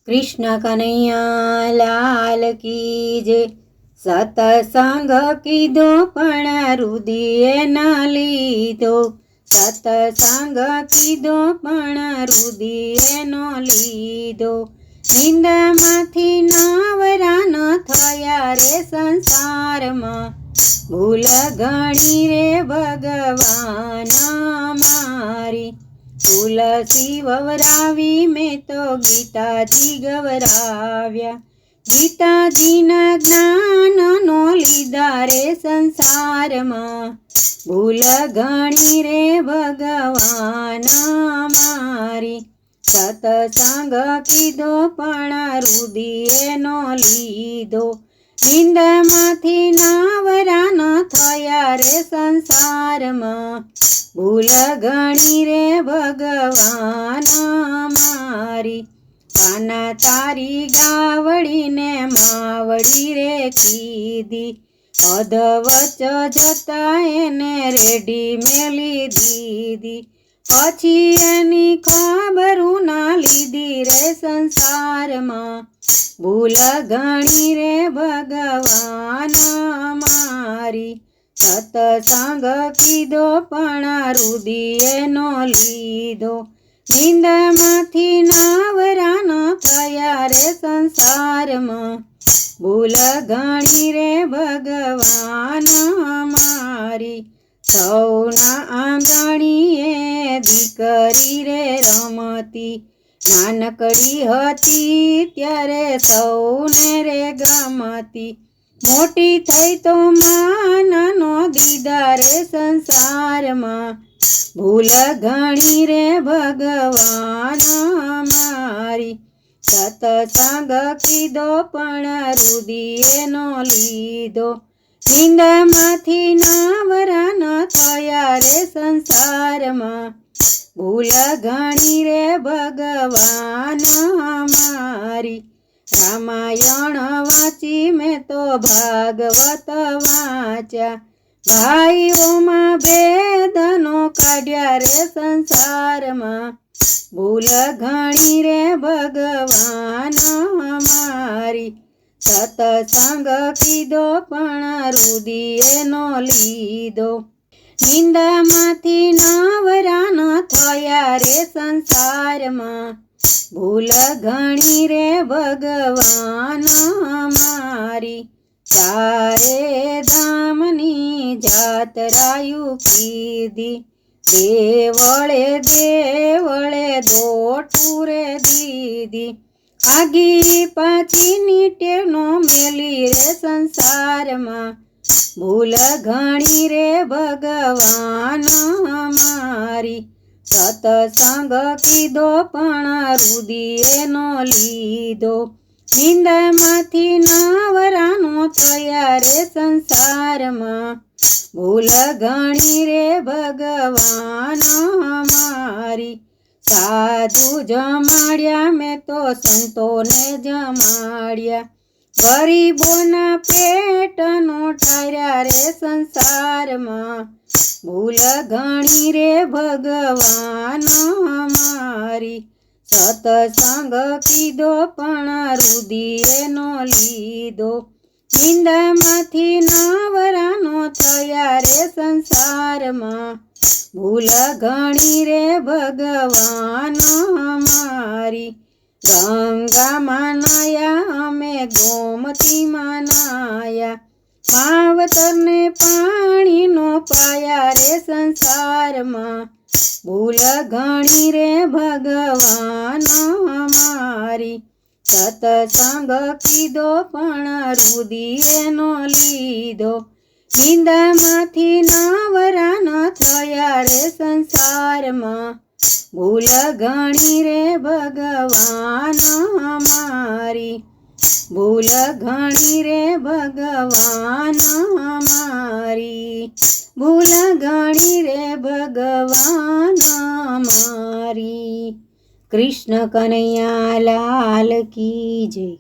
कृष्ण कन्हैया लाल की जय। सत्संग कीधो पण रुदिए न लीधो, सत्संग कीधो पण रुदिए न लीधो। निंदामांथी नावरा न थया रे संसारमा, भूल घणी रे भगवान मारी। तुलसी ववरावी में तो गीताजी गवराव्या, गीताजीना ज्ञान नो लीधा रे संसार में, भूल घणी रे भगवान मारी। सत्संग कीधो पण रुदिए नो लीधो, निंदामांथी नावरा न थया रे संसार में, भूल घणी रे भगवान मारी। काना तारी गावड़ी ने मावड़ी रे कीधी, अधवच जता एने रेडी मेली दीदी। पछी एनी खबरू ना लीधी रे संसार में, भूल घणी रे भगवान मारी। सत्संग कीधो पण रुदिए न लीधो, निंदामांथी नावरा न थया रे संसार में, भूल घणी रे भगवान मारी। सौना आंगणीए दीकरी रे रमती, नानकड़ी हती त्यारे सौने रे गमती। मोटी थई तो माननो दीदा रे संसार में, भूल घणी रे भगवान मारी। सत्संग कीधो पण रुदिए न लीधो, निंदामांथी नावरा न थया रे संसार में, भूल घणी रे भगवान मारी। रामायण वाची में तो भागवत वाच्या, भाईओ मां भेदनो काढ्या रे संसार में, भूल घणी रे भगवान मारी। सत्संग कीधो पण रुदिए न लीधो, निंदामांथी नावरा न थया रे संसार में, भूल घणी रे भगवान मारी। चारे धामनी जातरायु कीधी, देवळे देवळे दोटू रे दीदी। आगी पाछी टेवनो मेली रे संसार में, भूल घणी रे भगवान मारी। सत्संग कीधो पण रुदिए न लीधो, निंदामांथी नावरा न थया रे संसार में, भूल घणी रे भगवान मारी। साधु जमाड्या में तो संतो ने जमाड्या, गरीबोना पेट नो ठार्या रे संसार में, भूल घणी रे भगवान मारी। सत्संग कीधो पण रुदिए न लीधो, निंदामांथी नावरा न थया रे संसार में, भूल घणी रे भगवान मारी। गंगा मानाया अमे गोमती मानाया, मावतर ने पाणी नो पाया रे संसार में, भूल घणी रे भगवान मारी। सत्संग कीधो पण रुदिए न लीधो, निंदामांथी नावरा न थया रे संसार में, भूल घणी रे भगवान मारी। भूल घणी रे भगवान मारी, भूल घणी रे भगवान मारी। कृष्ण कन्हैया लाल की जय।